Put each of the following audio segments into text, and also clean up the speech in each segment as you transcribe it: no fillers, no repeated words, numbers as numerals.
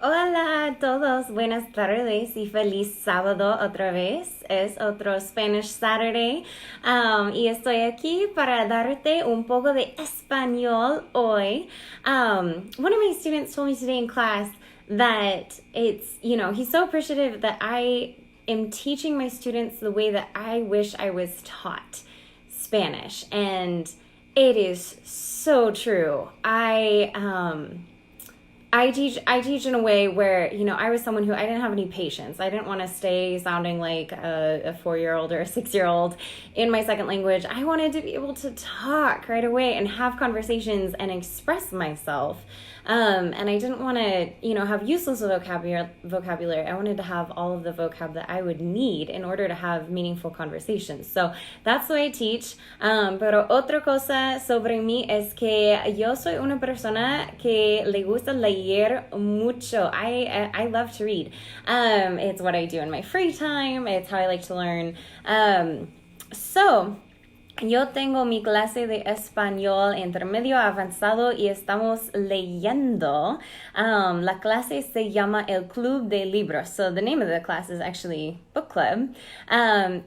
Hola a todos, buenas tardes y feliz sábado otra vez. Es otro Spanish Saturday y estoy aquí para darte un poco de español hoy. One of my students told me today in class that he's so appreciative that I am teaching my students the way that I wish I was taught Spanish. And it is so true. I teach in a way where, I was someone who I didn't have any patience. I didn't want to stay sounding like a 4-year-old or a 6-year-old in my second language. I wanted to be able to talk right away and have conversations and express myself. And I didn't want to, have useless vocabulary. I wanted to have all of the vocab that I would need in order to have meaningful conversations. So that's the way I teach. Pero otra cosa sobre mí es que yo soy una persona que le gusta leer mucho. I love to read. It's what I do in my free time. It's how I like to learn. Yo tengo mi clase de español intermedio avanzado y estamos leyendo. La clase se llama El Club de Libros. So the name of the class is actually Book Club.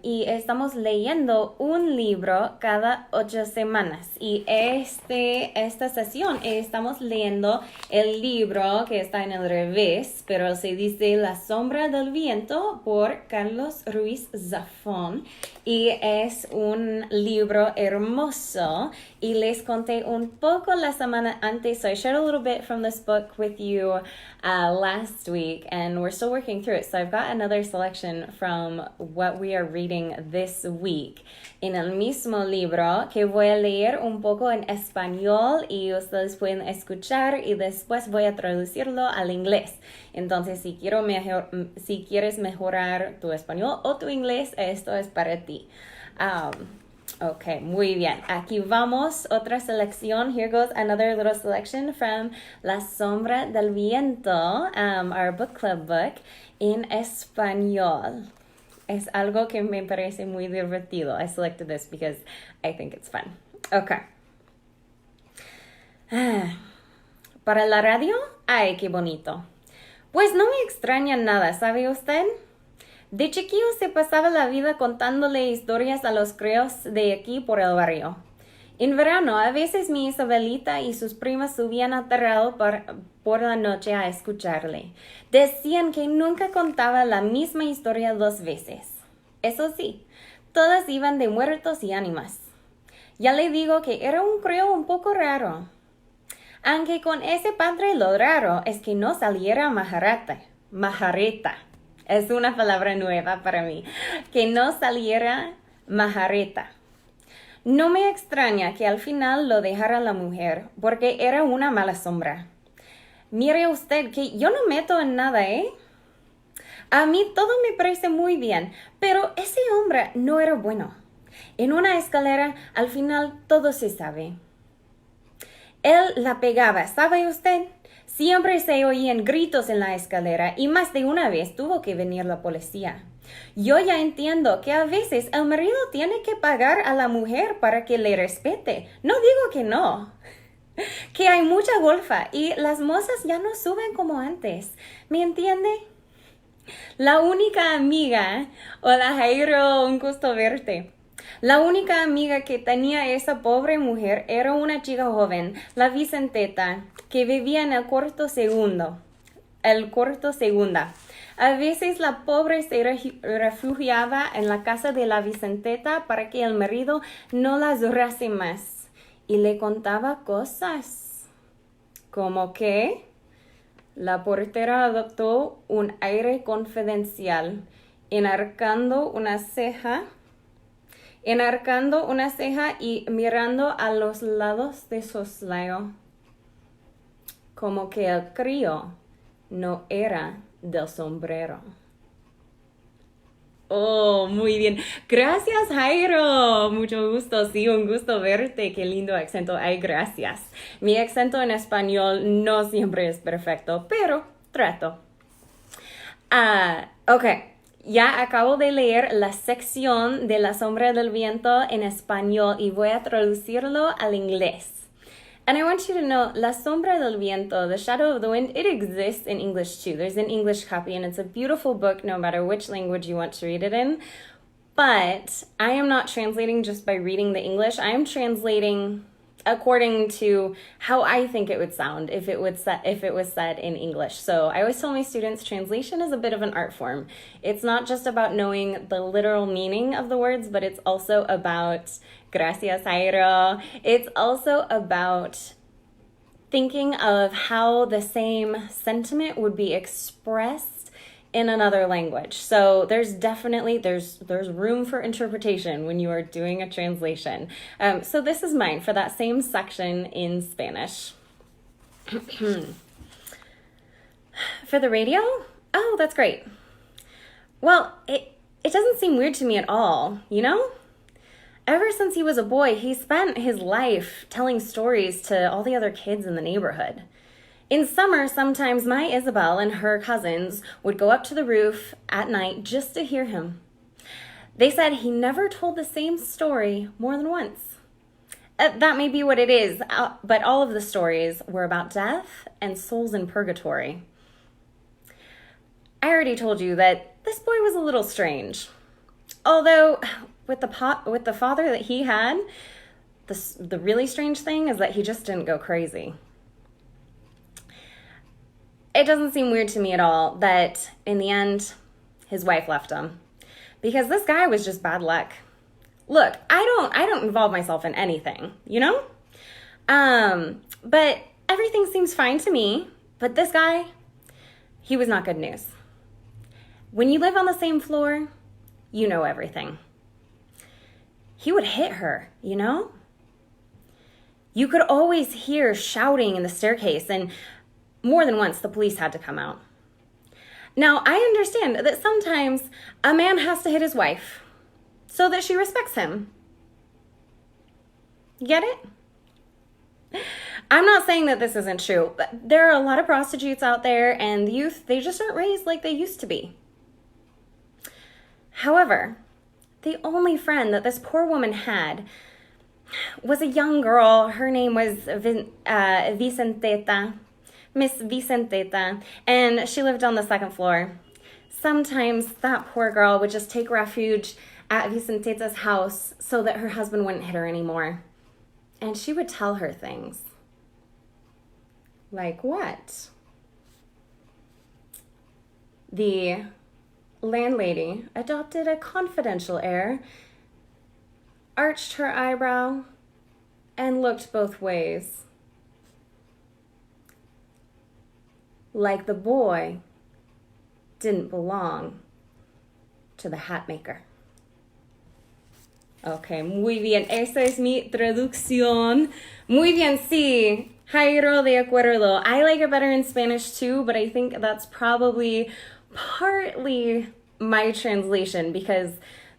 Y estamos leyendo un libro cada 8 semanas. Y esta sesión estamos leyendo el libro que está en el revés, pero se dice La sombra del viento por Carlos Ruiz Zafón. Y es un libro hermoso y les conté un poco la semana antes, so I shared a little bit from this book with you last week and we're still working through it, so I've got another selection from what we are reading this week en el mismo libro que voy a leer un poco en español y ustedes pueden escuchar y después voy a traducirlo al inglés. Entonces, si quieres mejorar tu español o tu inglés, esto es para ti. Ok, muy bien. Aquí vamos, otra selección. Here goes another little selection from La sombra del viento, our book club book, en español. Es algo que me parece muy divertido. I selected this because I think it's fun. Ok. Para la radio, ay, qué bonito. Pues no me extraña nada, ¿sabe usted? De chiquillo se pasaba la vida contándole historias a los críos de aquí por el barrio. En verano, a veces mi Isabelita y sus primas subían aterrado por la noche a escucharle. Decían que nunca contaba la misma historia 2 veces. Eso sí, todas iban de muertos y ánimas. Ya le digo que era un crío un poco raro. Aunque con ese padre lo raro es que no saliera majareta. Es una palabra nueva para mí. Que no saliera majareta. No me extraña que al final lo dejara la mujer, porque era una mala sombra. Mire usted que yo no meto en nada, ¿eh? A mí todo me parece muy bien, pero ese hombre no era bueno. En una escalera, al final todo se sabe. Él la pegaba, ¿sabe usted? Siempre se oían gritos en la escalera y más de una vez tuvo que venir la policía. Yo ya entiendo que a veces el marido tiene que pagar a la mujer para que le respete. No digo que no. Que hay mucha golfa y las mozas ya no suben como antes. ¿Me entiende? La única amiga, hola Jairo, un gusto verte. La única amiga que tenía esa pobre mujer era una chica joven, la Vicenteta, que vivía en el cuarto segunda. A veces la pobre se refugiaba en la casa de la Vicenteta para que el marido no la zurrase más. Y le contaba cosas. Como que la portera adoptó un aire confidencial, enarcando una ceja y mirando a los lados de soslayo, como que el crío no era del sombrero. Oh, muy bien. Gracias, Jairo. Mucho gusto. Sí, un gusto verte. Qué lindo acento. Ay, gracias. Mi acento en español no siempre es perfecto, pero trato. Ok. Ya acabo de leer la sección de La sombra del viento en español y voy a traducirlo al inglés. And I want you to know, la sombra del viento, the shadow of the wind, it exists in English too. There's an English copy, and it's a beautiful book no matter which language you want to read it in. But I am not translating just by reading the English. I am translating according to how I think it would sound if it was said in English. So I always tell my students translation is a bit of an art form. It's not just about knowing the literal meaning of the words, but it's also about gracias, Jairo. It's also about thinking of how the same sentiment would be expressed in another language. So there's definitely, there's room for interpretation when you are doing a translation. So this is mine for that same section in Spanish. For the radio? Oh, that's great. Well, it doesn't seem weird to me at all, you know? Ever since he was a boy, he spent his life telling stories to all the other kids in the neighborhood. In summer, sometimes my Isabel and her cousins would go up to the roof at night just to hear him. They said he never told the same story more than once. That may be what it is, but all of the stories were about death and souls in purgatory. I already told you that this boy was a little strange. Although, with the father that he had, the really strange thing is that he just didn't go crazy. It doesn't seem weird to me at all that in the end, his wife left him. Because this guy was just bad luck. Look, I don't involve myself in anything, you know? But everything seems fine to me. But this guy, he was not good news. When you live on the same floor, you know everything. He would hit her, you know? You could always hear shouting in the staircase, and more than once, the police had to come out. Now, I understand that sometimes a man has to hit his wife so that she respects him. Get it? I'm not saying that this isn't true, but there are a lot of prostitutes out there, and the youth, they just aren't raised like they used to be. However, the only friend that this poor woman had was a young girl. Her name was Vicenteta. Miss Vicenteta, and she lived on the second floor. Sometimes that poor girl would just take refuge at Vicenteta's house so that her husband wouldn't hit her anymore. And she would tell her things. Like what? The landlady adopted a confidential air, arched her eyebrow, and looked both ways. Like the boy didn't belong to the hat maker. Okay, muy bien. Esa es mi traducción. Muy bien, sí. Jairo, de acuerdo. I like it better in Spanish too, but I think that's probably partly my translation because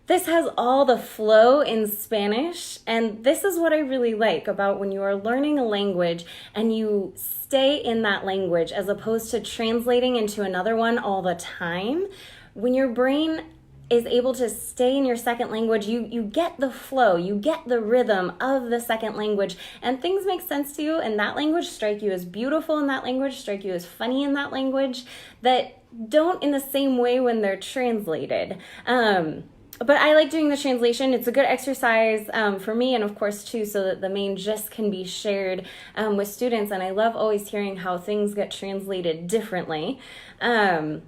this has all the flow in Spanish, and this is what I really like about when you are learning a language and you stay in that language as opposed to translating into another one all the time. When your brain is able to stay in your second language, you get the flow, you get the rhythm of the second language, and things make sense to you in that language, strike you as beautiful in that language, strike you as funny in that language, that don't in the same way when they're translated. But I like doing the translation. It's a good exercise for me and of course too, so that the main gist can be shared with students. And I love always hearing how things get translated differently. And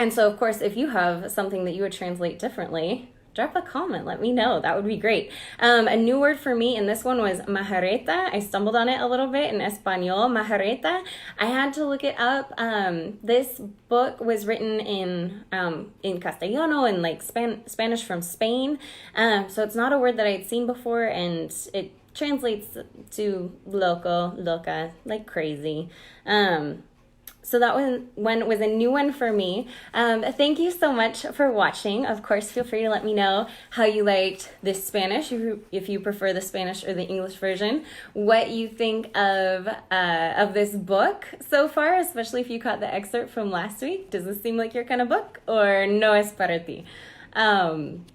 so of course, if you have something that you would translate differently, drop a comment, let me know. That would be great. A new word for me, and this one was majareta. I stumbled on it a little bit in Espanol, majareta. I had to look it up. This book was written in Castellano and like Spanish from Spain. So it's not a word that I'd seen before, and it translates to loco, loca, like crazy. So that one was a new one for me. Thank you so much for watching. Of course, feel free to let me know how you liked this Spanish, if you prefer the Spanish or the English version, what you think of this book so far, especially if you caught the excerpt from last week. Does this seem like your kind of book, or no es para ti? And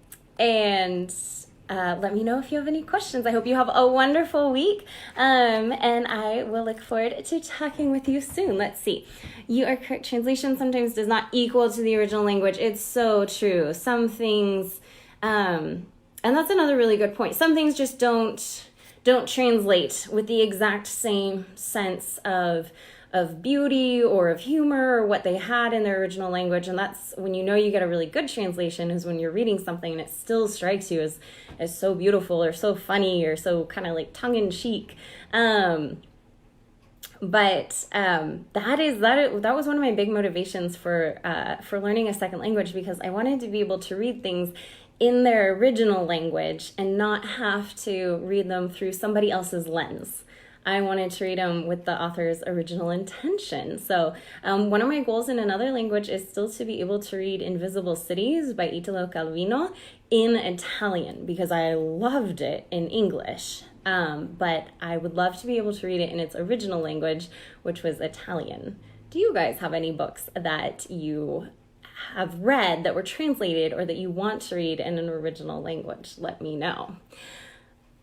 let me know if you have any questions. I hope you have a wonderful week, and I will look forward to talking with you soon. Let's see. You are correct. Translation sometimes does not equal to the original language. It's so true. Some things, and that's another really good point. Some things just don't translate with the exact same sense of beauty or of humor or what they had in their original language. And that's when you know you get a really good translation, is when you're reading something and it still strikes you as so beautiful or so funny or so kind of like tongue-in-cheek. That was one of my big motivations for learning a second language, because I wanted to be able to read things in their original language and not have to read them through somebody else's lens. I wanted to read them with the author's original intention. So one of my goals in another language is still to be able to read Invisible Cities by Italo Calvino in Italian, because I loved it in English. But I would love to be able to read it in its original language, which was Italian. Do you guys have any books that you have read that were translated or that you want to read in an original language? Let me know.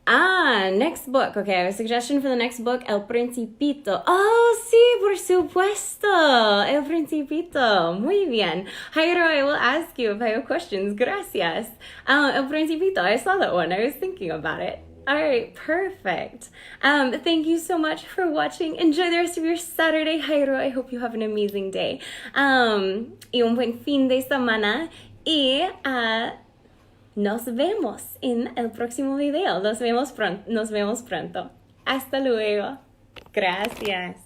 Next book. Okay, I have a suggestion for the next book, El Principito. Oh, sí, por supuesto. El Principito. Muy bien. Jairo, I will ask you if I have questions. Gracias. El Principito. I saw that one. I was thinking about it. All right, perfect. Thank you so much for watching. Enjoy the rest of your Saturday, Jairo. I hope you have an amazing day. Y un buen fin de semana. Y nos vemos en el próximo video. Nos vemos pronto. Hasta luego. Gracias.